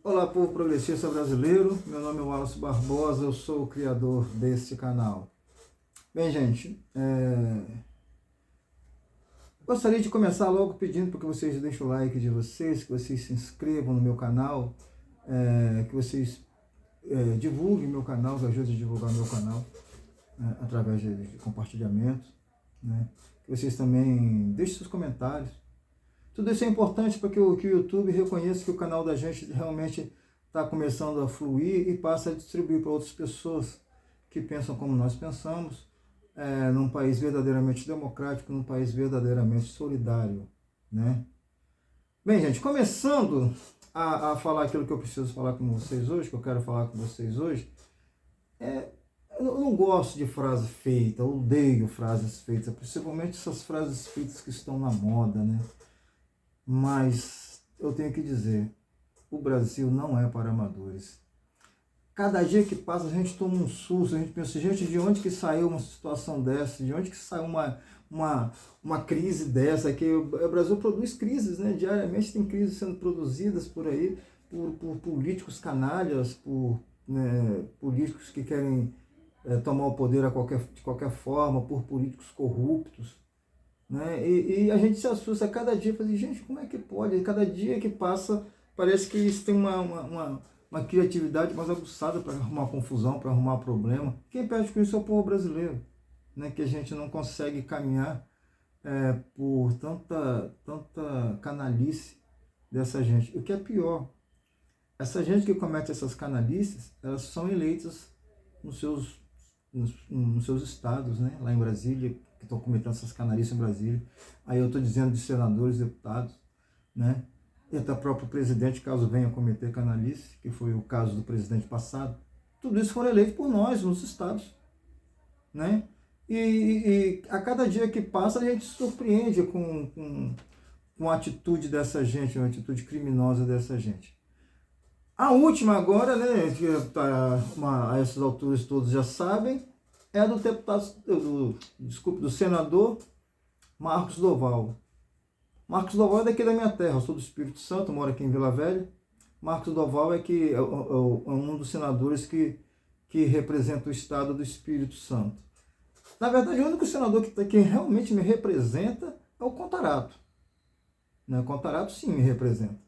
Olá, povo progressista brasileiro, meu nome é Wallace Barbosa, eu sou o criador desse canal. Bem, gente, gostaria de começar logo pedindo para que vocês deixem o like de vocês, que vocês se inscrevam no meu canal, que vocês divulguem meu canal, que ajude a divulgar meu canal através de compartilhamentos, né? Que vocês também deixem seus comentários. Tudo isso é importante para que o YouTube reconheça que o canal da gente realmente está começando a fluir e passe a distribuir para outras pessoas que pensam como nós pensamos, num país verdadeiramente democrático, num país verdadeiramente solidário, né? Bem, gente, começando a falar aquilo que eu preciso falar com vocês hoje, que eu quero falar com vocês hoje, eu não gosto de frase feita, eu odeio frases feitas, principalmente essas frases feitas que estão na moda, né? Mas eu tenho que dizer, o Brasil não é para amadores. Cada dia que passa a gente toma um susto, a gente pensa, gente, de onde que saiu uma situação dessa? De onde que saiu uma crise dessa? Que o Brasil produz crises, né? Diariamente tem crises sendo produzidas por aí, por políticos canalhas, por políticos que querem tomar o poder de qualquer forma, por políticos corruptos. Né? E a gente se assusta a cada dia, fala, gente, como é que pode? Cada dia que passa, parece que eles têm uma criatividade mais aguçada para arrumar confusão, para arrumar problema. Quem perde com isso é o povo brasileiro, né? Que a gente não consegue caminhar por tanta canalice dessa gente. O que é pior, essa gente que comete essas canalices, elas são eleitas nos seus estados, né? Lá em Brasília, que estão cometendo essas canalices em Brasília. Aí eu estou dizendo de senadores, deputados, né? E até o próprio presidente, caso venha cometer canalice, que foi o caso do presidente passado. Tudo isso foram eleitos por nós, nos estados, né? E a cada dia que passa a gente se surpreende com a atitude dessa gente, uma atitude criminosa dessa gente. A última agora, né, que a essas alturas todos já sabem, é do do senador Marcos Doval. Marcos Doval é daqui da minha terra, eu sou do Espírito Santo, moro aqui em Vila Velha. Marcos Doval é um dos senadores que representa o estado do Espírito Santo. Na verdade, o único senador que realmente me representa é o Contarato. Né? O Contarato sim me representa.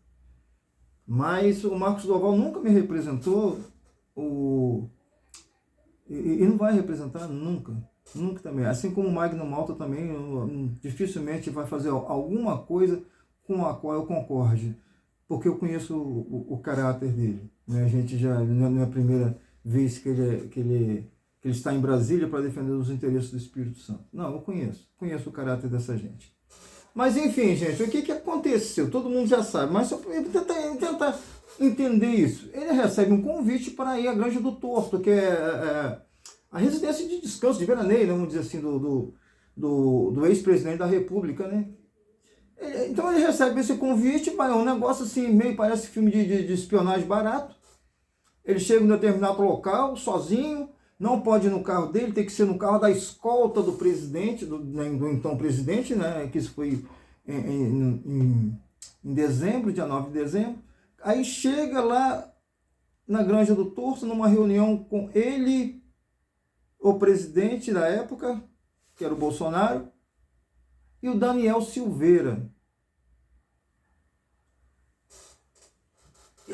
Mas o Marcos Doval nunca me representou e não vai representar nunca. Nunca também. Assim como o Magno Malta também dificilmente vai fazer alguma coisa com a qual eu concorde. Porque eu conheço o caráter dele. Né? A gente já, não é a primeira vez que ele está em Brasília para defender os interesses do Espírito Santo. Não, eu conheço o caráter dessa gente. Mas enfim, gente, o que aconteceu? Todo mundo já sabe, mas só para tentar entender isso. Ele recebe um convite para ir à Granja do Torto, que é a residência de descanso, de veraneio, vamos dizer assim, do ex-presidente da República, né? Então ele recebe esse convite, mas é um negócio assim, meio parece filme de espionagem barato. Ele chega em um determinado local, sozinho, não pode ir no carro dele, tem que ser no carro da escolta do presidente, do então presidente, né? Que isso foi em dezembro, dia 9 de dezembro. Aí chega lá na Granja do Torto, numa reunião com ele, o presidente da época, que era o Bolsonaro, e o Daniel Silveira.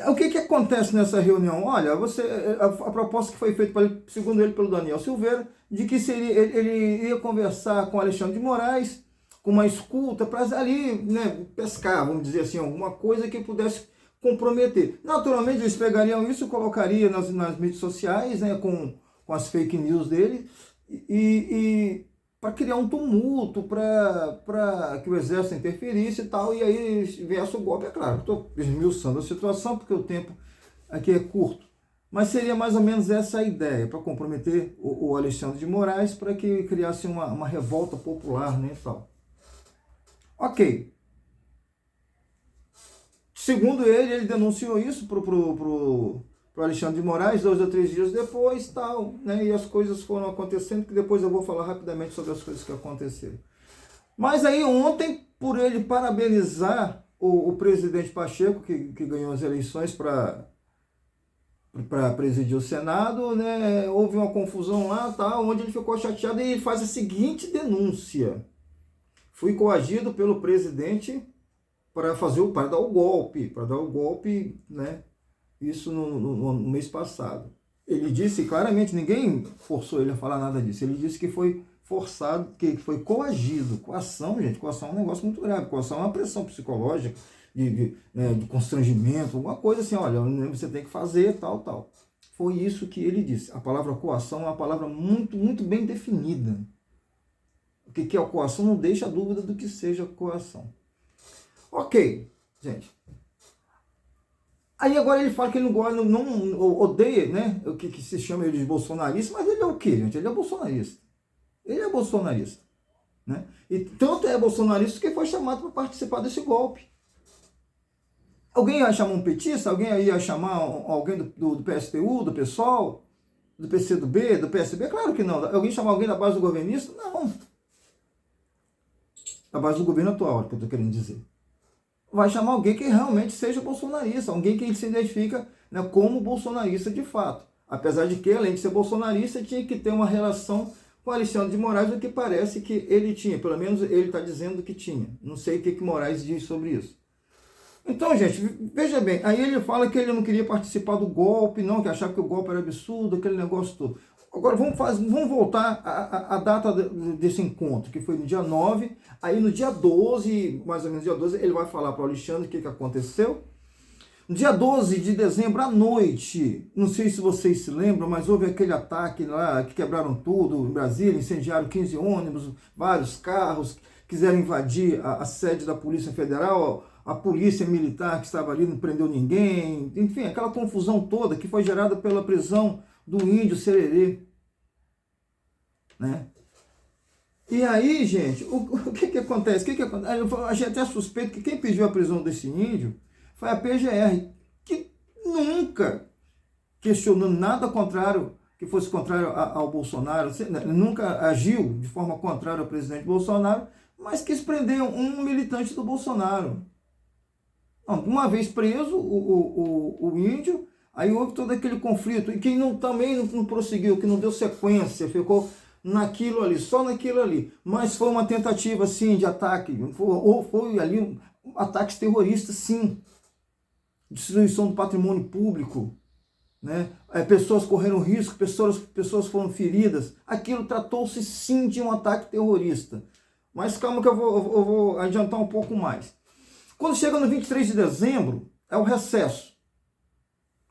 O que acontece nessa reunião? Olha, a proposta que foi feita, segundo ele, pelo Daniel Silveira, de que ele ia conversar com Alexandre de Moraes, com uma escuta, para ali, né, pescar, vamos dizer assim, alguma coisa que pudesse comprometer. Naturalmente, eles pegariam isso e colocariam nas mídias sociais, né, com as fake news dele, e para criar um tumulto, para que o exército interferisse e tal, e aí viesse o golpe. É claro, estou esmiuçando a situação, porque o tempo aqui é curto, mas seria mais ou menos essa a ideia, para comprometer o Alexandre de Moraes, para que criasse uma revolta popular, né, e tal. Ok. Segundo ele denunciou isso pro Alexandre de Moraes, 2 ou 3 dias depois, tal, né? E as coisas foram acontecendo, que depois eu vou falar rapidamente sobre as coisas que aconteceram. Mas aí ontem, por ele parabenizar o presidente Pacheco, que ganhou as eleições para para presidir o Senado, né? Houve uma confusão lá, tá, onde ele ficou chateado e ele faz a seguinte denúncia: fui coagido pelo presidente para dar o golpe, né? Isso no mês passado. Ele disse claramente, ninguém forçou ele a falar nada disso. Ele disse que foi forçado, que foi coagido. Coação, gente, coação é um negócio muito grave. Coação é uma pressão psicológica, de constrangimento, alguma coisa assim, olha, você tem que fazer, tal. Foi isso que ele disse. A palavra coação é uma palavra muito, muito bem definida. O que é a coação? Não deixa dúvida do que seja coação. Ok, gente. Aí agora ele fala que ele não odeia, né? O que se chama ele de bolsonarista, mas ele é o quê, gente? Ele é bolsonarista. Ele é bolsonarista, né? E tanto é bolsonarista que foi chamado para participar desse golpe. Alguém ia chamar um petista? Alguém ia chamar alguém do PSTU, do PSOL, do PCdoB, do PSB? Claro que não. Alguém chamar alguém da base do governista? Não. Da base do governo atual, é o que eu estou querendo dizer. Vai chamar alguém que realmente seja bolsonarista, alguém que se identifica, né, como bolsonarista de fato. Apesar de que, além de ser bolsonarista, tinha que ter uma relação com Alexandre de Moraes, o que parece que ele tinha. Pelo menos ele está dizendo que tinha. Não sei o que Moraes diz sobre isso. Então, gente, veja bem, aí ele fala que ele não queria participar do golpe, não, que achava que o golpe era absurdo, aquele negócio todo. Agora, vamos voltar à data desse encontro, que foi no dia 9, aí no dia 12, mais ou menos dia 12, ele vai falar para o Alexandre o que aconteceu. No dia 12 de dezembro, à noite, não sei se vocês se lembram, mas houve aquele ataque lá, que quebraram tudo em Brasília, incendiaram 15 ônibus, vários carros, quiseram invadir a sede da Polícia Federal, a polícia militar que estava ali não prendeu ninguém, enfim, aquela confusão toda que foi gerada pela prisão do índio Sererê, né? E aí, gente, o que acontece? A gente até suspeita que quem pediu a prisão desse índio foi a PGR, que nunca questionou nada contrário, que fosse contrário ao Bolsonaro, nunca agiu de forma contrária ao presidente Bolsonaro, mas quis prender um militante do Bolsonaro. Uma vez preso o índio, aí houve todo aquele conflito, e quem também não prosseguiu, que não deu sequência, ficou naquilo ali, só naquilo ali. Mas foi uma tentativa, sim, de ataque, ou foi ali ataques terroristas, sim. Destruição do patrimônio público, né? Pessoas correram risco, pessoas foram feridas. Aquilo tratou-se, sim, de um ataque terrorista. Mas calma que eu vou adiantar um pouco mais. Quando chega no 23 de dezembro, é o recesso.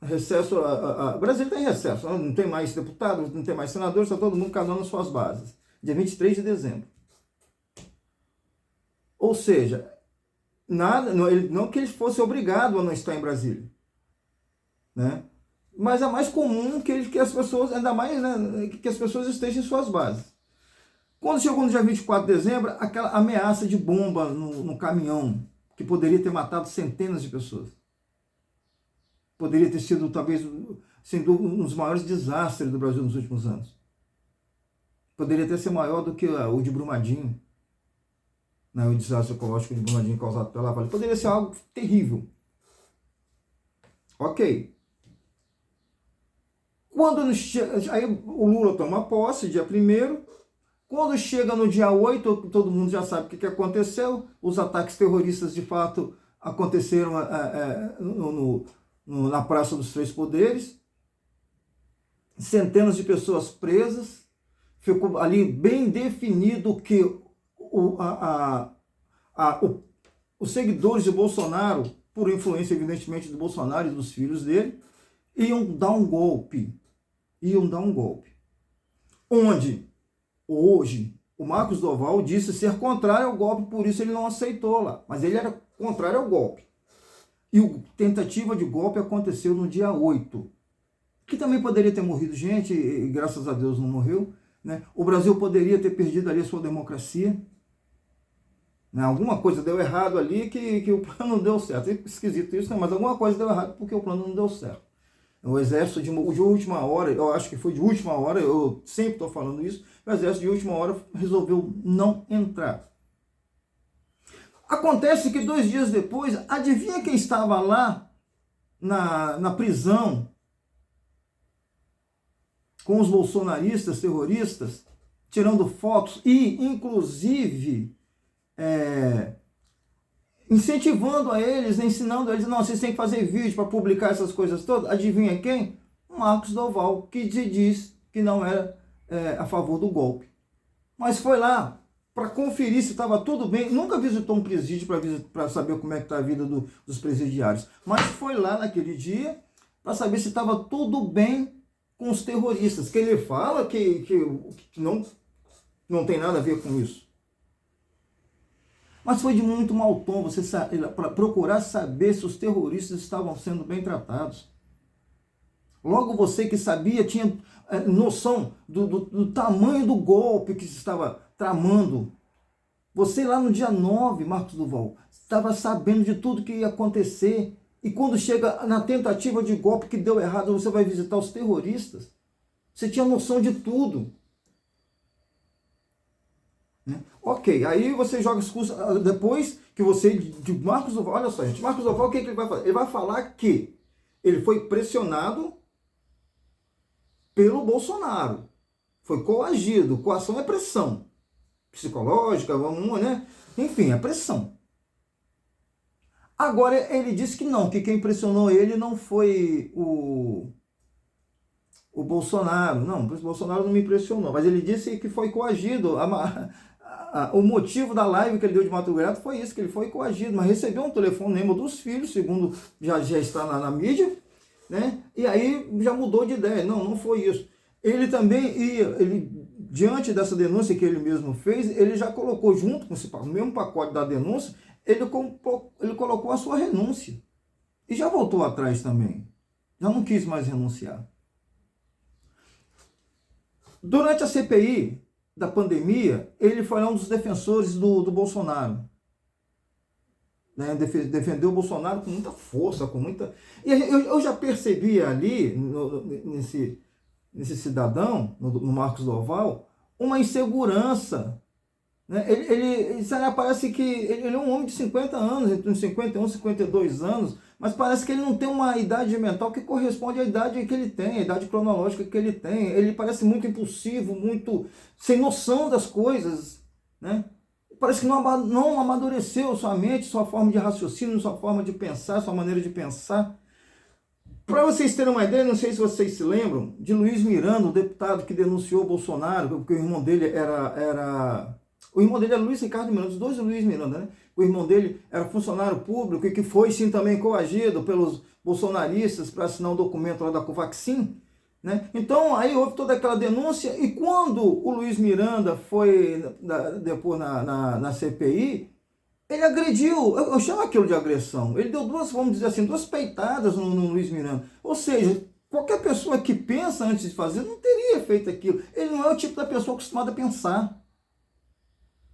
O Brasil está em recesso, não tem mais deputados, não tem mais senadores, está todo mundo cada um nas suas bases. Dia 23 de dezembro. Ou seja, não que ele fosse obrigado a não estar em Brasília, né? Mas é mais comum que as pessoas, ainda mais, né, que as pessoas estejam em suas bases. Quando chegou no dia 24 de dezembro, aquela ameaça de bomba no caminhão, que poderia ter matado centenas de pessoas. Poderia ter sido, talvez, sendo um dos maiores desastres do Brasil nos últimos anos. Poderia até ser maior do que o de Brumadinho, né, o desastre ecológico de Brumadinho causado pela Vale. Poderia ser algo terrível. Ok. Aí o Lula toma posse, dia 1º. Quando chega no dia 8, todo mundo já sabe o que aconteceu. Os ataques terroristas, de fato, aconteceram na Praça dos Três Poderes. Centenas de pessoas presas. Ficou ali bem definido que os seguidores de Bolsonaro, por influência, evidentemente, do Bolsonaro e dos filhos dele, iam dar um golpe. Onde, hoje, o Marcos Doval disse ser contrário ao golpe, por isso ele não aceitou lá. Mas ele era contrário ao golpe. E a tentativa de golpe aconteceu no dia 8. Que também poderia ter morrido gente, e graças a Deus não morreu, né? O Brasil poderia ter perdido ali a sua democracia. Né? Alguma coisa deu errado ali que o plano não deu certo. É esquisito isso, né? Mas alguma coisa deu errado porque o plano não deu certo. O exército de última hora, eu acho que foi de última hora, eu sempre estou falando isso, o exército de última hora resolveu não entrar. Acontece que 2 dias depois, adivinha quem estava lá na prisão com os bolsonaristas, terroristas, tirando fotos e, inclusive, incentivando a eles, ensinando a eles, não, vocês têm que fazer vídeo para publicar essas coisas todas. Adivinha quem? Marcos Doval, que diz que não era a favor do golpe. Mas foi lá para conferir se estava tudo bem. Nunca visitou um presídio para saber como é que está a vida dos presidiários. Mas foi lá naquele dia para saber se estava tudo bem com os terroristas. Que ele fala que não tem nada a ver com isso. Mas foi de muito mau tom você para procurar saber se os terroristas estavam sendo bem tratados. Logo você que sabia, tinha noção do tamanho do golpe que se estava tramando. Você lá no dia 9, Marcos Duval, estava sabendo de tudo que ia acontecer. E quando chega na tentativa de golpe que deu errado, você vai visitar os terroristas. Você tinha noção de tudo. Né? Ok, aí você joga discurso, depois que você, de Marcos Duval, olha só gente, Marcos Duval, o que ele vai fazer? Ele vai falar que ele foi pressionado pelo Bolsonaro, foi coagido, coação é pressão, psicológica, né? Enfim, é pressão. Agora ele disse que não, que quem pressionou ele não foi o Bolsonaro, não, o Bolsonaro não me pressionou, mas ele disse que foi coagido. O motivo da live que ele deu de Mato Grosso foi isso, que ele foi coagido, mas recebeu um telefonema dos filhos, segundo já está na mídia, né? E aí já mudou de ideia, não foi isso. Ele também diante dessa denúncia que ele mesmo fez, ele já colocou junto com o mesmo pacote da denúncia, ele colocou a sua renúncia. E já voltou atrás também, já não quis mais renunciar. Durante a CPI da pandemia, ele foi um dos defensores do Bolsonaro. Né? Defendeu o Bolsonaro com muita força, com muita... E eu já percebi ali, nesse cidadão, no Marcos Doval, uma insegurança. Né? Parece que ele é um homem de 50 anos, entre uns 51 e 52 anos, mas parece que ele não tem uma idade mental que corresponde à idade que ele tem, a idade cronológica que ele tem. Ele parece muito impulsivo, muito sem noção das coisas, né? Parece que não amadureceu sua mente, sua forma de raciocínio, sua forma de pensar, sua maneira de pensar. Para vocês terem uma ideia, não sei se vocês se lembram, de Luiz Miranda, o deputado que denunciou o Bolsonaro, porque o irmão dele o irmão dele era Luiz Ricardo Miranda, os dois Luiz Miranda, né? O irmão dele era funcionário público e que foi sim também coagido pelos bolsonaristas para assinar um documento lá da Covaxin, né? Então aí houve toda aquela denúncia e quando o Luiz Miranda foi depois na CPI, ele agrediu, eu chamo aquilo de agressão, ele deu duas peitadas no Luiz Miranda. Ou seja, qualquer pessoa que pensa antes de fazer não teria feito aquilo. Ele não é o tipo da pessoa acostumada a pensar.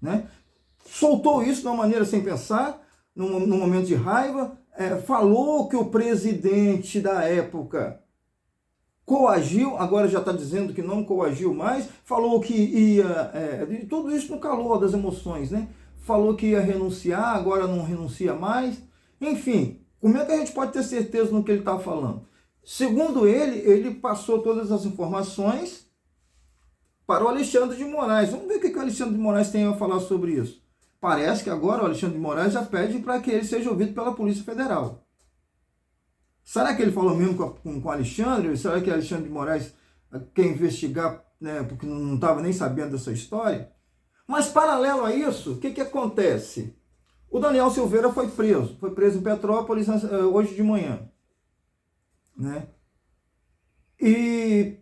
Né? Soltou isso de uma maneira sem pensar, num momento de raiva, falou que o presidente da época coagiu, agora já está dizendo que não coagiu mais, falou que ia, tudo isso no calor das emoções, né? Falou que ia renunciar, agora não renuncia mais, enfim, como é que a gente pode ter certeza no que ele está falando? Segundo ele passou todas as informações para o Alexandre de Moraes. Vamos ver o que o Alexandre de Moraes tem a falar sobre isso. Parece que agora o Alexandre de Moraes já pede para que ele seja ouvido pela Polícia Federal. Será que ele falou mesmo com o Alexandre? Será que o Alexandre de Moraes quer investigar, né, porque não estava nem sabendo dessa história? Mas paralelo a isso, o que acontece? O Daniel Silveira foi preso em Petrópolis hoje de manhã. Né? E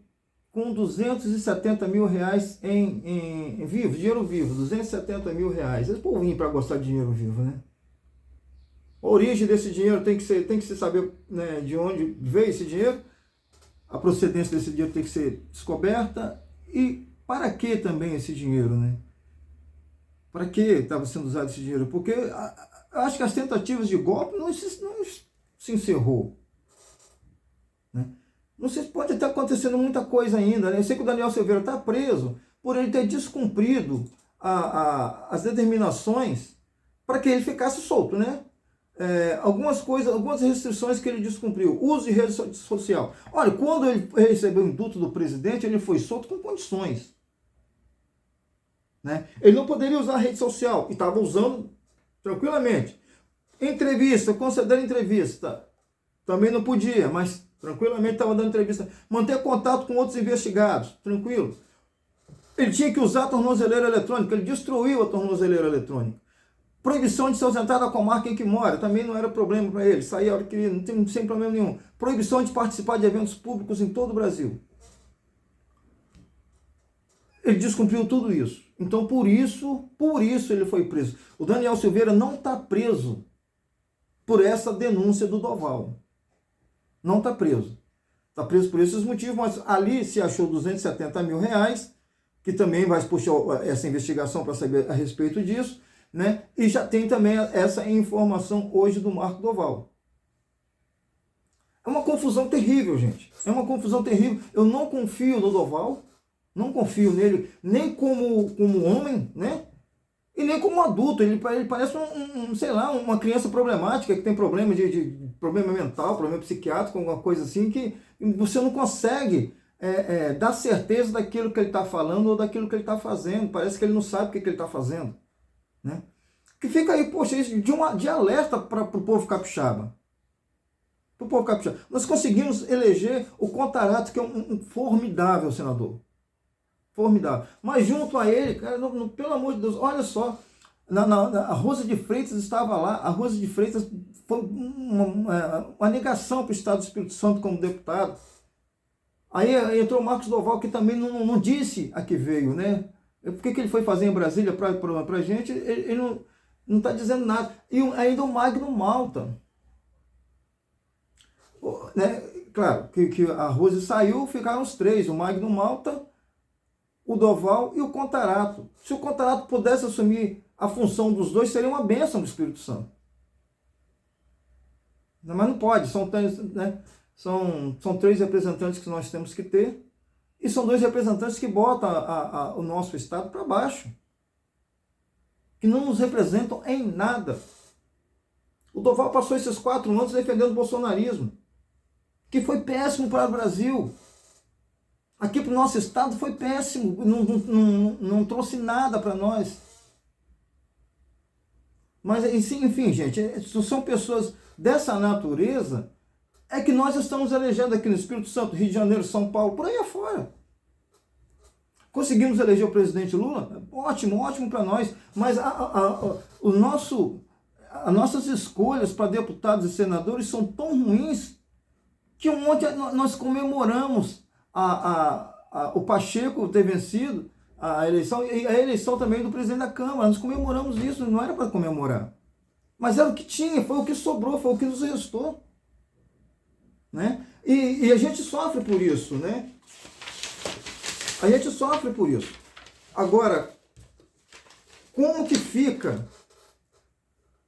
com 270 mil reais em vivo, dinheiro vivo, 270 mil reais. Esse povinho para gostar de dinheiro vivo, né? A origem desse dinheiro tem que se saber, né, de onde veio esse dinheiro, a procedência desse dinheiro tem que ser descoberta e para que também esse dinheiro, né? Para que estava sendo usado esse dinheiro? Porque eu acho que as tentativas de golpe não se encerrou, né? Não sei, pode estar acontecendo muita coisa ainda, né? Eu sei que o Daniel Silveira está preso por ele ter descumprido as determinações para que ele ficasse solto, né? algumas coisas, algumas restrições que ele descumpriu. Uso de rede social. Olha, quando ele recebeu o indulto do presidente, ele foi solto com condições. Né? Ele não poderia usar a rede social, e estava usando tranquilamente. Entrevista, conceder entrevista, também não podia, mas tranquilamente estava dando entrevista. Manter contato com outros investigados, tranquilo. Ele tinha que usar a tornozeleira eletrônica, ele destruiu a tornozeleira eletrônica. Proibição de se ausentar da comarca em que mora, também não era problema para ele, saía a hora que queria, não tem sem problema nenhum. Proibição de participar de eventos públicos em todo o Brasil. Ele descumpriu tudo isso. Então, por isso ele foi preso. O Daniel Silveira não está preso por essa denúncia do Doval. Não está preso. Está preso por esses motivos, mas ali se achou 270 mil reais, que também vai puxar essa investigação para saber a respeito disso, né? E já tem também essa informação hoje do Marco Doval. É uma confusão terrível, gente. É uma confusão terrível. Eu não confio no Doval, não confio nele, nem como homem, né? E nem como adulto. Ele parece sei lá, uma criança problemática que tem problema problema mental, problema psiquiátrico, alguma coisa assim, que você não consegue dar certeza daquilo que ele está falando ou daquilo que ele está fazendo. Parece que ele não sabe o que ele está fazendo. Né? Que fica aí, poxa, isso de alerta para o povo capixaba. Para o povo capixaba. Nós conseguimos eleger o Contarato, que é um formidável senador. Formidável. Mas junto a ele, cara, pelo amor de Deus, olha só, a Rosa de Freitas estava lá, a Rosa de Freitas foi uma negação para o Estado do Espírito Santo como deputado. Aí entrou o Marcos Doval, que também não disse a que veio, né? Por que ele foi fazer em Brasília para a gente? Ele não está dizendo nada. E ainda o Magno Malta. Né? Claro, que a Rose saiu, ficaram os três, o Magno Malta, o Doval e o Contarato. Se o Contarato pudesse assumir a função dos dois, seria uma bênção do Espírito Santo. Mas não pode, são três representantes que nós temos que ter, e são dois representantes que botam o nosso Estado para baixo, que não nos representam em nada. O Doval passou esses 4 anos defendendo o bolsonarismo, que foi péssimo para o Brasil. Aqui para o nosso Estado foi péssimo, não trouxe nada para nós. Mas, enfim, gente, são pessoas dessa natureza que nós estamos elegendo aqui no Espírito Santo, Rio de Janeiro, São Paulo, por aí afora. Conseguimos eleger o presidente Lula? Ótimo, ótimo para nós. Mas as nossas escolhas para deputados e senadores são tão ruins que ontem nós comemoramos o Pacheco ter vencido a eleição e a eleição também do presidente da Câmara. Nós comemoramos isso, não era para comemorar. Mas era o que tinha, foi o que sobrou, foi o que nos restou. Né? E a gente sofre por isso, né? A gente sofre por isso. Agora, como que fica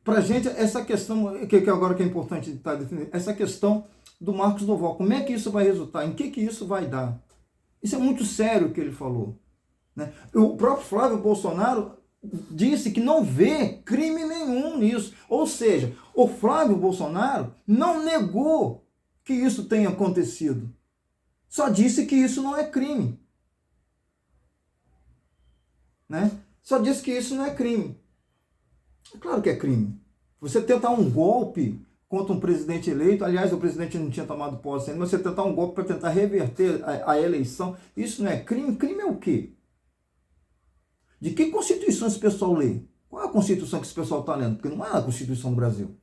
pra gente essa questão, que agora que é importante estar definindo, essa questão do Marcos Doval, como é que isso vai resultar? Em que isso vai dar? Isso é muito sério o que ele falou. Né? O próprio Flávio Bolsonaro disse que não vê crime nenhum nisso. Ou seja, o Flávio Bolsonaro não negou que isso tenha acontecido. Só disse que isso não é crime. Né? Só disse que isso não é crime. É claro que é crime. Você tentar um golpe contra um presidente eleito, aliás, o presidente não tinha tomado posse ainda, mas você tentar um golpe para tentar reverter a eleição, isso não é crime? Crime é o quê? De que Constituição esse pessoal lê? Qual é a Constituição que esse pessoal está lendo? Porque não é a Constituição do Brasil.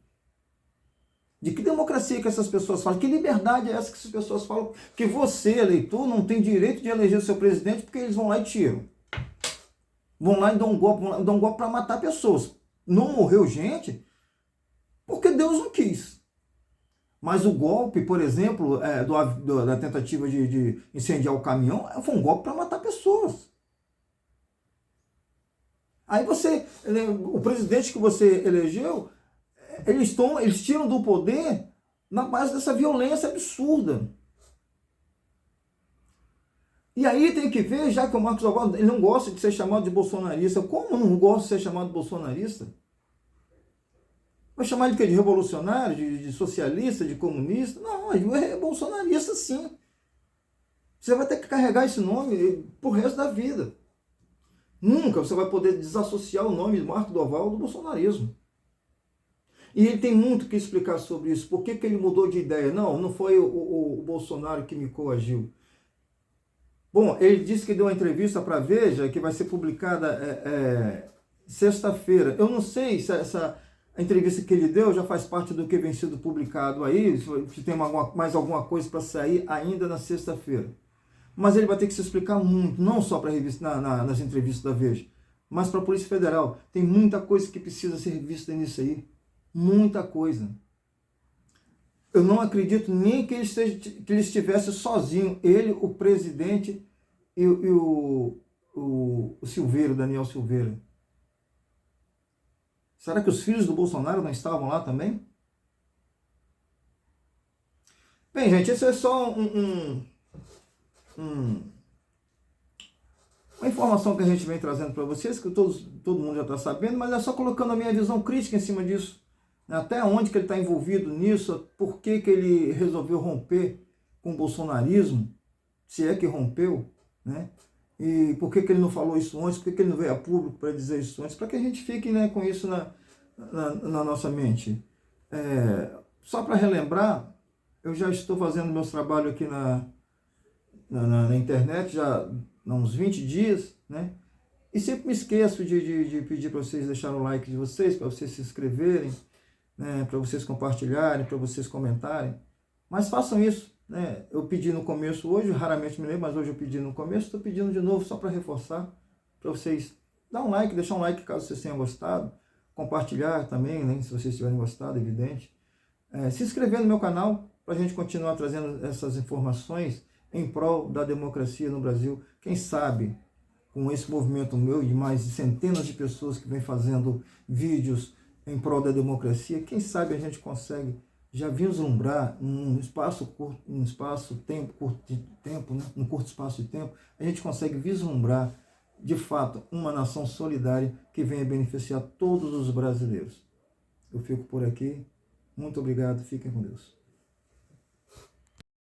De que democracia que essas pessoas falam? Que liberdade é essa que essas pessoas falam? Que você, eleitor, não tem direito de eleger o seu presidente porque eles vão lá e tiram. Vão lá e dão um golpe para matar pessoas. Não morreu gente porque Deus não quis. Mas o golpe, por exemplo, da tentativa de incendiar o caminhão, foi um golpe para matar pessoas. Aí o presidente que você elegeu, eles tiram do poder na base dessa violência absurda. E aí tem que ver, já que o Marcos Doval ele não gosta de ser chamado de bolsonarista. Como não gosta de ser chamado de bolsonarista? Vai chamar ele de revolucionário, de socialista, de comunista? Não, ele é bolsonarista sim. Você vai ter que carregar esse nome pro resto da vida. Nunca você vai poder desassociar o nome de Marco Doval do bolsonarismo. E ele tem muito que explicar sobre isso. Por que ele mudou de ideia? Não foi o Bolsonaro que me coagiu. Bom, ele disse que deu uma entrevista para a Veja, que vai ser publicada sexta-feira. Eu não sei se a entrevista que ele deu já faz parte do que vem sendo publicado aí, se tem mais alguma coisa para sair ainda na sexta-feira. Mas ele vai ter que se explicar muito, não só para nas entrevistas da Veja, mas para a Polícia Federal. Tem muita coisa que precisa ser vista nisso aí. Muita coisa. Eu não acredito nem que ele estivesse sozinho, ele, o presidente e o Silveira, Daniel Silveira. Será que os filhos do Bolsonaro não estavam lá também? Bem, gente, esse é só uma informação que a gente vem trazendo para vocês, que todo mundo já está sabendo, mas é só colocando a minha visão crítica em cima disso. Até onde que ele está envolvido nisso, por que ele resolveu romper com o bolsonarismo, se é que rompeu, né? E por que ele não falou isso antes, por que ele não veio a público para dizer isso antes, para que a gente fique, né, com isso na nossa mente. Só para relembrar, eu já estou fazendo meus trabalhos aqui na internet já há uns 20 dias, né? E sempre me esqueço de pedir para vocês deixarem o like de vocês, para vocês se inscreverem, né, para vocês compartilharem, para vocês comentarem. Mas façam isso, né? Eu pedi no começo hoje, raramente me lembro, mas hoje eu pedi no começo, estou pedindo de novo só para reforçar, para vocês dar um like, deixar um like caso vocês tenham gostado, compartilhar também, né, se vocês tiverem gostado, evidente. Se inscrever no meu canal, para a gente continuar trazendo essas informações em prol da democracia no Brasil. Quem sabe, com esse movimento meu e mais de centenas de pessoas que vem fazendo vídeos em prol da democracia, quem sabe a gente consegue já vislumbrar num curto espaço de tempo, a gente consegue vislumbrar de fato uma nação solidária que venha beneficiar todos os brasileiros. Eu fico por aqui. Muito obrigado. Fiquem com Deus.